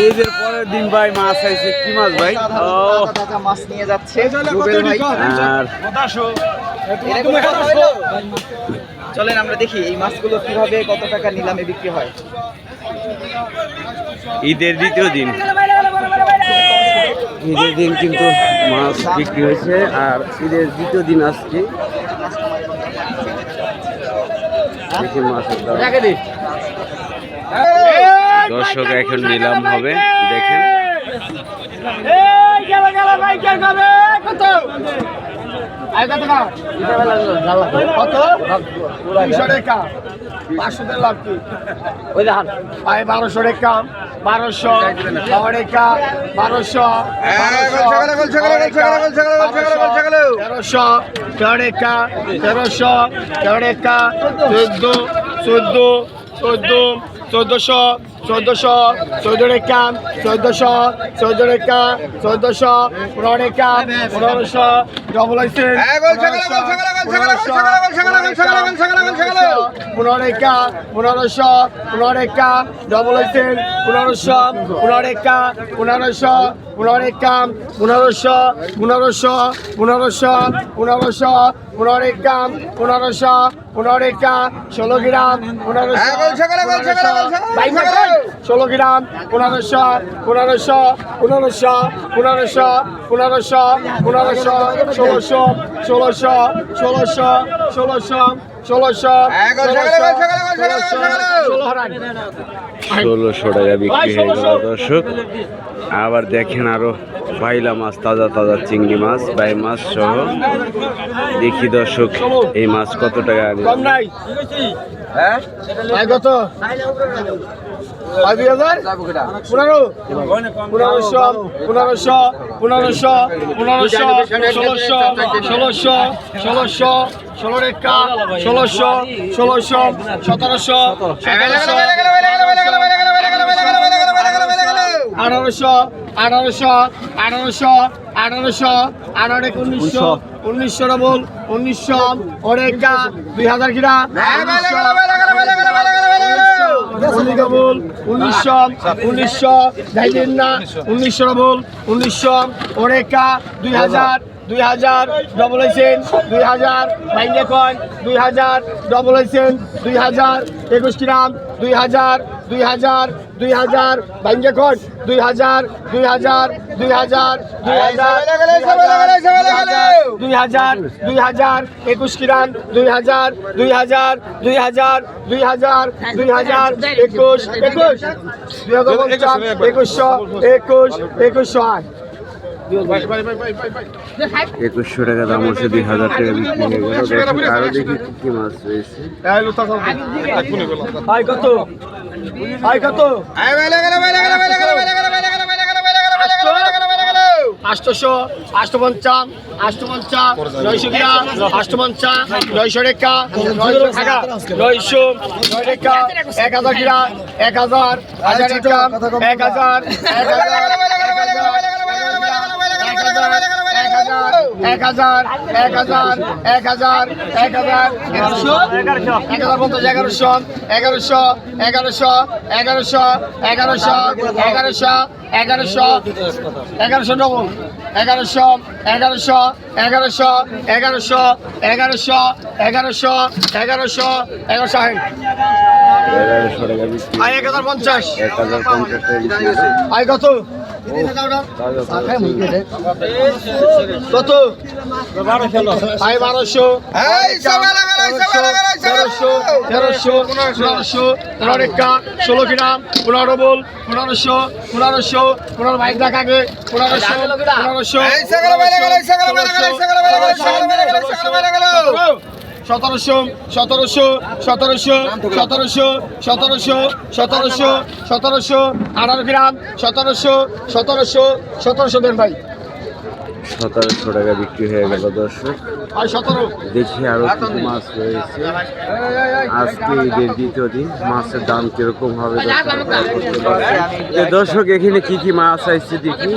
ঈদের পরের দিন ভাই মাছ আইছে, কি মাছ ভাই? তাজা মাছ নিয়ে যাচ্ছে রুবেল ভাই। আর এরকম কত হলো? চলেন আমরা দেখি এই মাছগুলো কিভাবে কত টাকা নিলামে বিক্রি হয়। ঈদের দ্বিতীয় দিন, ঈদের দিন কিন্তু মাছ বিক্রি হয়েছে, আর ঈদের দ্বিতীয় দিন আজকে। দেখি মাছের দাম। দর্শক এখন নিলাম হবে, দেখেন। কত 200 টাকা 500 টাকা লাগবে ওই দেখেন ভাই 1200 টাকা 1200 টাকা 1200 1400 1400 14 টাকা 1400 14 টাকা 1400 15 টাকা 1500 ডবল হইছে 15 টাকা 1500 15 টাকা ডবল হইছে 1500 15 টাকা 1500 15 টাকা 1500 1500 1500 1500 15 টাকা 1500 15 টাকা 16 গ্রাম 16 গ্রাম 1500 1500 1500 1500 1500 1500 1600 1600 1600 1600 1600 1600 টাকা বিক্রি হয়ে গেল দর্শক। আবার দেখেন আরো পাইলা মাছ, তাজা তাজা চিংড়ি মাছ, বাই মাছ সহ। দেখি দর্শক এই মাছ কত টাকা আগে। কম নাই হ্যাঁ কত 2000 15 1500 1500 1500 1500 1600 1600 16 টাকা 1600 1600 1700 1800 1800 1800 1800 1900 1900 ডবল 1900 ওরেকা 2000 গিরা 1900 1900 যাইলেন না 1900 ডবল 1900 ওরেকা 2000 2000 ডবল হইছেন 2000 বাইঙ্গে কয় 2000 ডবল হইছেন 2000 21 গ্রাম 2000 2000 2000 বাইঙ্গে কয় 2000 2000 2000 2000 2000 2000 21 গ্রাম 2000 2000 2000 2000 2000 21 21 2100 2100 2100 টাকা দাম হচ্ছে, 2000 টাকা বিক্রি হয়ে গেল। আরো দেখি কি কি মাছ রয়েছে। কত কত 800 850 850 900 গ্রাম 850 900 টাকা 900 টাকা 900 টাকা 1000 গ্রাম 1000 1000 টাকা 1000 1000 1000 1000 1100 ডবল 1100 1100 1100 1100 1100 1100 1100 1100 1100 টাকা বিক্রি, 1050 1050 টাকা বিক্রি হয়েছে। আই কত কত 1200 16 গ্রাম 15 ডবল 1500 1500 15 বাইক রাখ আগে 1500 1500 1700 1700 1700 1700 1700 1700 1700 18 গ্রাম 1700 1700 1700 দেন ভাই 1700 টাকা বিক্রি হয়ে গেল দর্শক। আর 17 দেখি আরো কিছু মাছ রয়েছে। আজকে ঈদের দ্বিতীয় দিন, মাছের দাম কিরকম হবে দর্শক, এখানে কি কি মাছ আসছে দেখি।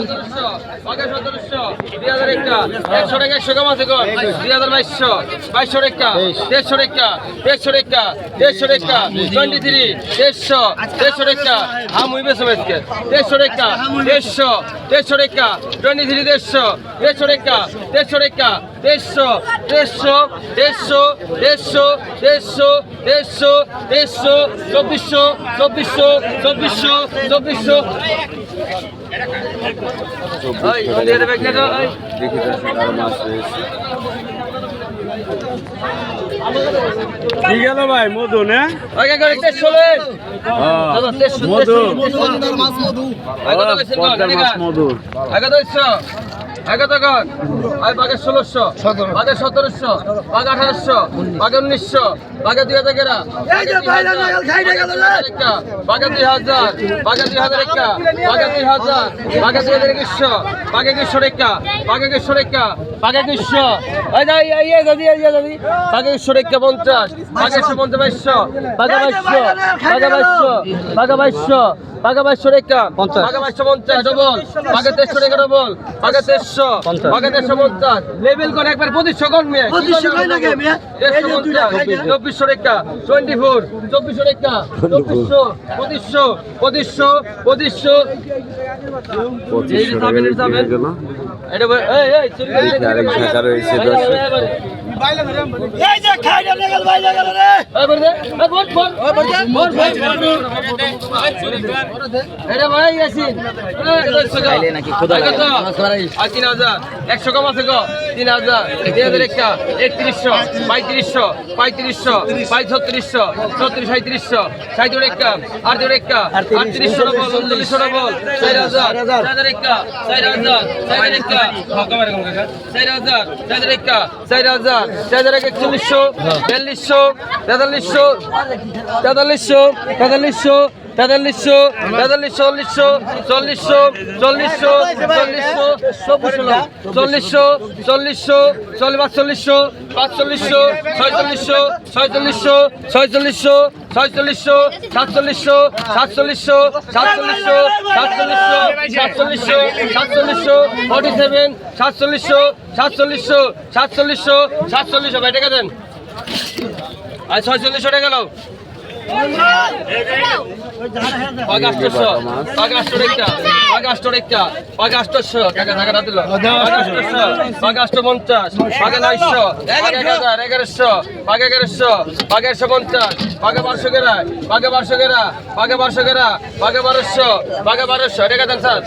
দেখি দর্শক আরো মাছ রয়েছে। কি গেল ভাই? মধু না? মধু, পদ্মার মাছ মধু। আগে তখন আই বাঘের 1600, বাঘের 1700, বাঘ 1800, বাঘের 1900, বাঘের 2000 গেরা, বাঘের 2000 একটা, বাঘের 2000, বাঘের 2000 একটা, বাঘের 2000, বাঘের 2100, বাঘের 2100 একটা, বাঘের 2100 একটা, বাঘের 2100, এই দাই এই দাদি বাঘের 2100 একটা 50, বাঘের 150 2200, বাঘের 2200, বাঘের 2200, বাঘের 2200, বাঘের 2200 একটা, বাঘের 2250 ডবল, বাঘের 2300 টাকা ডবল, বাঘের 2300, বাঘের 2350 লেভেল করে একবার 2500 কোন মেয়ে 2500 কই লাগে মেয়ে 2400 টাকা 24 2400 টাকা 2400 2500 2500 2500 টাকা হয়ে গেল। এটা এই চুরি দেখি আরেক ঝাঁকা রয়েছে দর্শক। এই যে খাইডা লাগাল ভাই লাগাল রে এই বল দে এই বল এটা ভাই ইয়াসিন খাইলে নাকি খোদা লাগে 3000 100 কম আছে গো 3000 3000 একটা 3100 3200 3500 3600 3700 60 একটা 8 একটা 3800 বল 3900 বল 4000 4000 একটা 4000 4000 একটা কমারে কম কাকা 4000 4000 একটা 4000 4000 একটা 4100 4200 4300 4300 4300 4300 4300 40 40 40 40 40 45 46 47 46 47 47 47 47 ভাই টাকা দেন আর 46 টাকা গেল Pagastoso, pagasto recta, pagasto recta, pagastoso, টাকা টাকা দিল pagasto montas, paga 900, paga 1100, paga 1100, paga 150, paga 1200 গেরা, paga 1200 গেরা, paga 1200 গেরা, paga 1200, paga 1200 টাকা দেন স্যার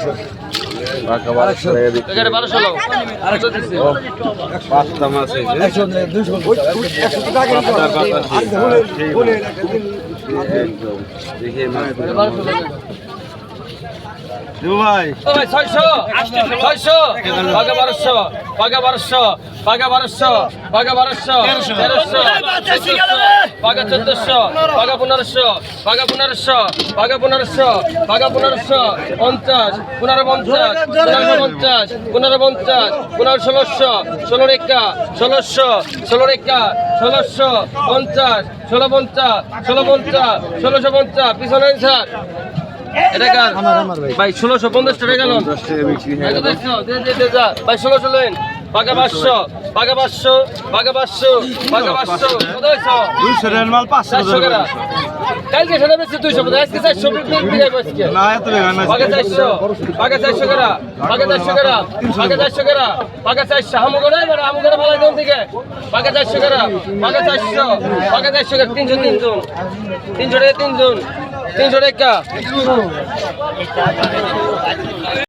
টাকা 1200 টাকা দিচ্ছি। টাকা 1200 লাও আরেকটা দিছি পাঁচটা মাছ হয়েছে। দেখি এই মাছগুলো। ভাই ভাই 600 পাগা 1200 পাগা 1200 পাগা 1200 পাগা 1200 1300 পাগা 1400 পাগা 1500 পাগা 1500 পাগা 1500 পাগা 1500 50 1550 1550 1550 1600 16 রেখা 1600 16 রেখা 1600 50 1650 1650 1650 পিছনে স্যার এটা কার ভাই 1650 টাকা গেল 10 টাকা বিক্রি হয়ে গেল। দে যা ভাই 1600 লেন পাগা 500 পাগা 500 পাগা 500 পাগা 500 কত হইছে 200 টাকার মাল 500 টাকা কালকে সেটা বেশি 200 বলে আজকে 400 বিক্রি দিয়ে আজকে না এত টাকা না। পাগা 400 পাগা 400 করা পাগা 400 করা পাগা 400 করা পাগা 400 হামু করে এবার হামু করে ভালো দাম থেকে পাগা 400 করা পাগা 400 পাগা 400 করা 300 300 টাকা 300 টাকা 300 টাকা